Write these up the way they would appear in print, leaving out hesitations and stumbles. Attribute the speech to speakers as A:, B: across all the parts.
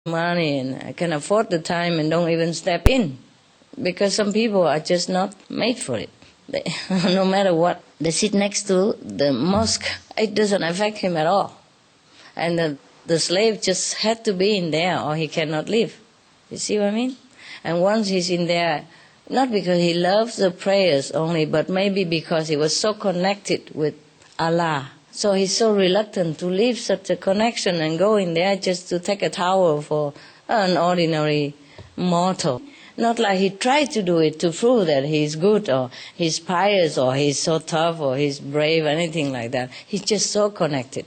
A: money and can afford the time and don't even step in, because some people are just not made for it. No matter what, they sit next to the mosque, it doesn't affect him at all. And the slave just had to be in there or he cannot live. You see what I mean? And once he's in there, not because he loves the prayers only, but maybe because he was so connected with Allah. So he's so reluctant to leave such a connection and go in there just to take a towel for an ordinary mortal. Not like he tried to do it to prove that he's good or he's pious or he's so tough or he's brave, anything like that. He's just so connected.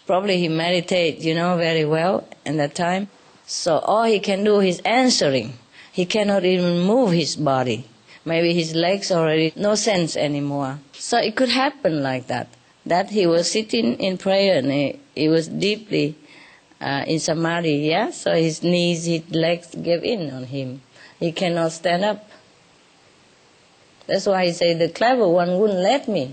A: Probably he meditates, very well in that time. So all he can do is answering. He cannot even move his body. Maybe his legs already no sense anymore. So it could happen like that. That he was sitting in prayer and he was deeply in samadhi, yeah? So his knees, his legs gave in on him. He cannot stand up. That's why he said the clever one wouldn't let me.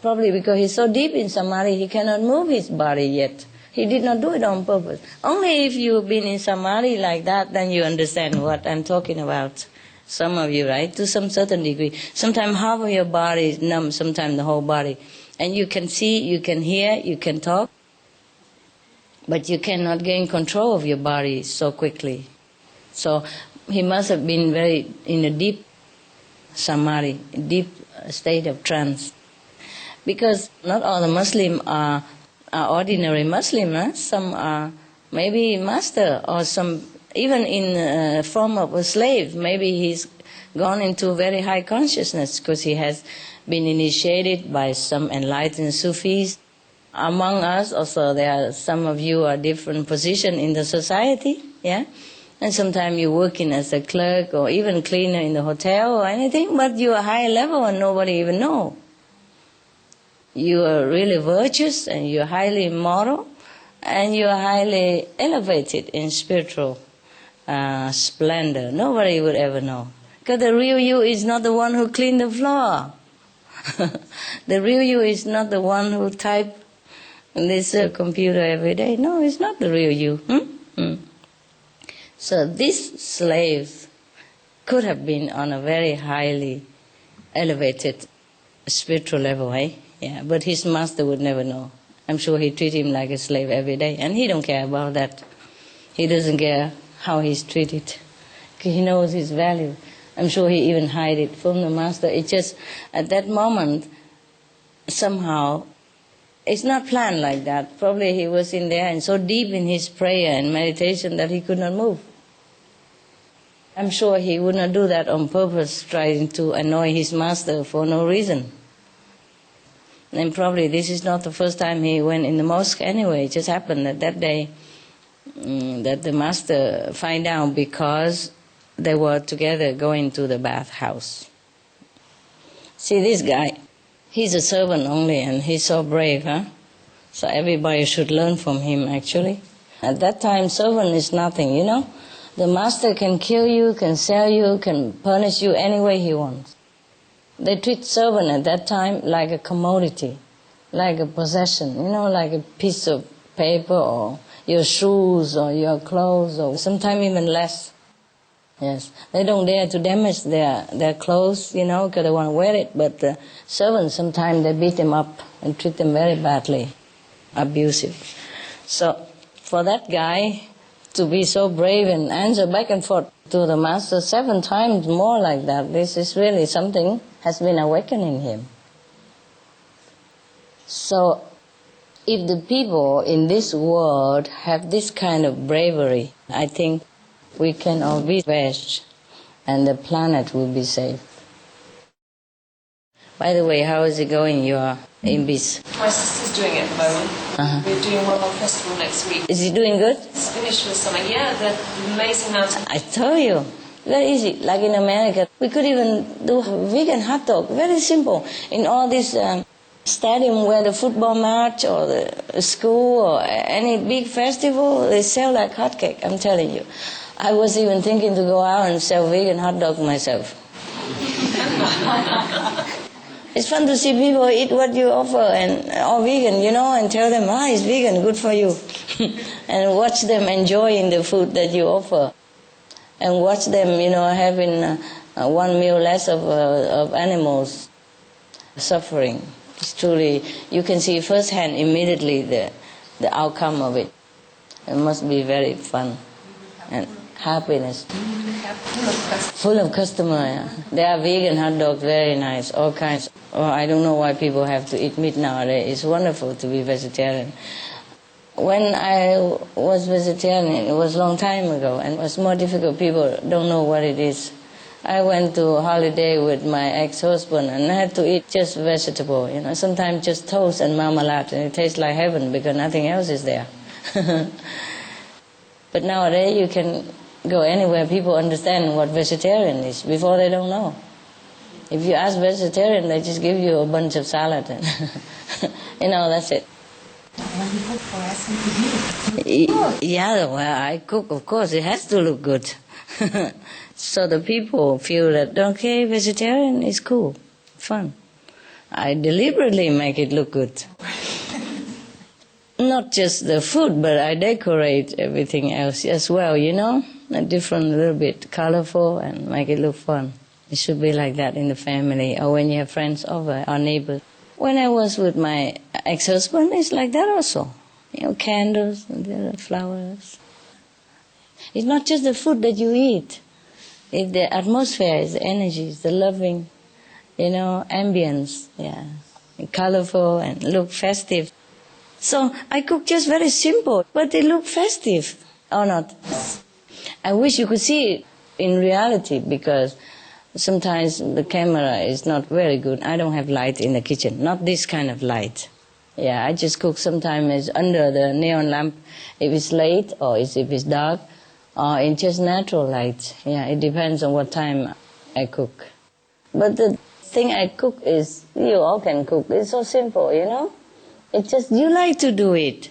A: Probably because he's so deep in samadhi, he cannot move his body yet. He did not do it on purpose. Only if you've been in samadhi like that, then you understand what I'm talking about. Some of you, right? To some certain degree. Sometimes half of your body is numb, sometimes the whole body. And you can see, you can hear, you can talk. But you cannot gain control of your body so quickly. So he must have been in a deep samadhi, deep state of trance. Because not all the Muslims are ordinary Muslims. Some are maybe master or some even in form of a slave. Maybe he's gone into very high consciousness because he has been initiated by some enlightened Sufis. Among us also there are some of you are different position in the society, yeah? And sometimes you're working as a clerk or even cleaner in the hotel or anything, but you are high level and nobody even know. You are really virtuous and you're highly moral and you are highly elevated in spiritual splendor. Nobody would ever know. Because the real you is not the one who cleaned the floor. The real you is not the one who type on this computer every day. No, it's not the real you. So this slave could have been on a very highly elevated spiritual level, eh? Yeah, but his master would never know. I'm sure he treat him like a slave every day, and he don't care about that. He doesn't care how he's treated, because he knows his value. I'm sure he even hide it from the master. It's just at that moment, somehow, it's not planned like that. Probably he was in there and so deep in his prayer and meditation that he could not move. I'm sure he would not do that on purpose, trying to annoy his master for no reason. And probably this is not the first time he went in the mosque anyway. It just happened that day that the master find out because they were together going to the bathhouse. See, this guy, he's a servant only and he's so brave, huh? So everybody should learn from him, actually. At that time, servant is nothing, The master can kill you, can sell you, can punish you any way he wants. They treat servant at that time like a commodity, like a possession, like a piece of paper or your shoes or your clothes or sometimes even less. Yes, they don't dare to damage their clothes, because they want to wear it, but the servants sometimes they beat them up and treat them very badly, abusive. So for that guy to be so brave and answer back and forth to the master 7 times more like that, this is really something has been awakening him. So if the people in this world have this kind of bravery, I think we can all be saved and the planet will be safe. By the way, how is it going? You are in BIS?
B: My sister's doing it at the moment. We're doing one more festival next week.
A: Is he doing good?
B: It's finished with something. Yeah, the amazing mountain.
A: I told you. Very easy. Like in America, we could even do vegan hot dog. Very simple. In all these stadium where the football match or the school or any big festival, they sell like hotcake, I'm telling you. I was even thinking to go out and sell vegan hot dog myself. It's fun to see people eat what you offer and all vegan, and tell them, it's vegan, good for you. and watch them enjoying the food that you offer. And watch them, having one meal less of animals suffering. It's truly, you can see firsthand immediately the outcome of it. It must be very fun and happiness. Full of customers. Yeah. They are vegan hot dogs, very nice, all kinds. Oh, I don't know why people have to eat meat nowadays. It's wonderful to be vegetarian. When I was vegetarian, it was a long time ago, and it was more difficult. People don't know what it is. I went to a holiday with my ex-husband, and I had to eat just vegetable, sometimes just toast and marmalade, and it tastes like heaven because nothing else is there. But nowadays you can go anywhere, people understand what vegetarian is. Before they don't know. If you ask vegetarian, they just give you a bunch of salad. And that's it.
C: When you cook for us, you cook.
A: Yeah, well, I cook, of course. It has to look good. So the people feel that, okay, vegetarian is cool, fun. I deliberately make it look good. Not just the food, but I decorate everything else as well, a different, little bit colorful and make it look fun. It should be like that in the family or when you have friends over or neighbors. When I was with my ex-husband, it's like that also. Candles and the flowers. It's not just the food that you eat. It's the atmosphere, it's the energy, it's the loving, ambience, yeah. Colorful and look festive. So I cook just very simple, but they look festive, or not. I wish you could see it in reality because sometimes the camera is not very good. I don't have light in the kitchen, not this kind of light. Yeah, I just cook sometimes under the neon lamp if it's late or if it's dark or in just natural light. Yeah, it depends on what time I cook. But the thing I cook is, you all can cook. It's so simple, It's just you like to do it.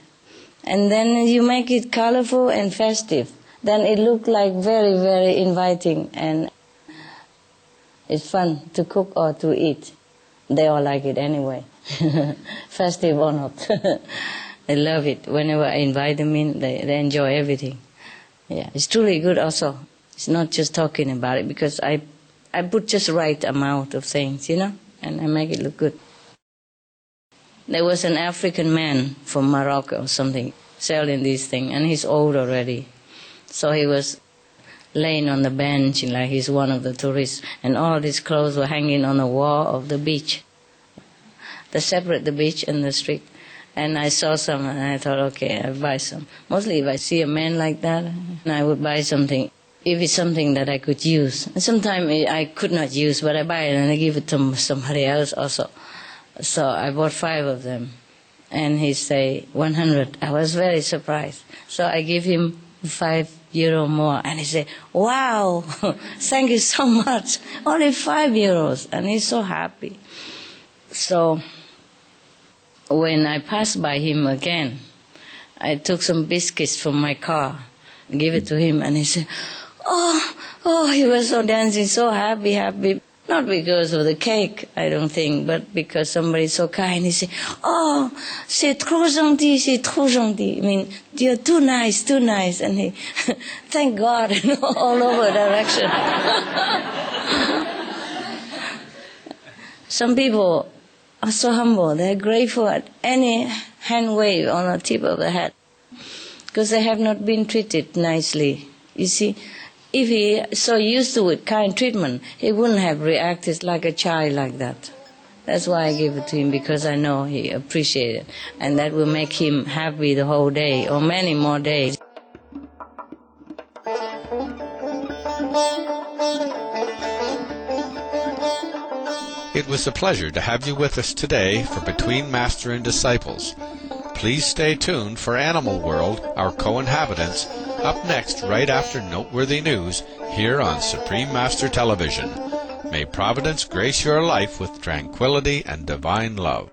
A: And then you make it colorful and festive. Then it looks like very, very inviting and it's fun to cook or to eat. They all like it anyway. Festive or not. They love it. Whenever I invite them in, they enjoy everything. Yeah, it's truly good also. It's not just talking about it because I put just right amount of things, and I make it look good. There was an African man from Morocco or something selling this thing, and he's old already. So he was laying on the bench like he's one of the tourists, and all his clothes were hanging on the wall of the beach. They separate the beach and the street. And I saw some, and I thought, okay, I'll buy some. Mostly if I see a man like that, I would buy something, if it's something that I could use. And sometimes I could not use, but I buy it and I give it to somebody else also. So I bought 5 of them. And he say 100. I was very surprised. So I give him €5 more. And he said, wow, thank you so much. Only €5. And he's so happy. So when I passed by him again, I took some biscuits from my car and gave it to him. And he said, oh, he was so dancing, so happy. Not because of the cake, I don't think, but because somebody's so kind. He said, oh, c'est trop gentil. I mean, you're too nice. And he, thank God, all over direction. Some people are so humble. They're grateful at any hand wave on the tip of the head because they have not been treated nicely. You see, if he so used to it, kind treatment, he wouldn't have reacted like a child like that. That's why I give it to him, because I know he appreciates it, and that will make him happy the whole day or many more days.
D: It was a pleasure to have you with us today for Between Master and Disciples. Please stay tuned for Animal World, Our Co-Inhabitants, up next right after Noteworthy News here on Supreme Master Television. May Providence grace your life with tranquility and divine love.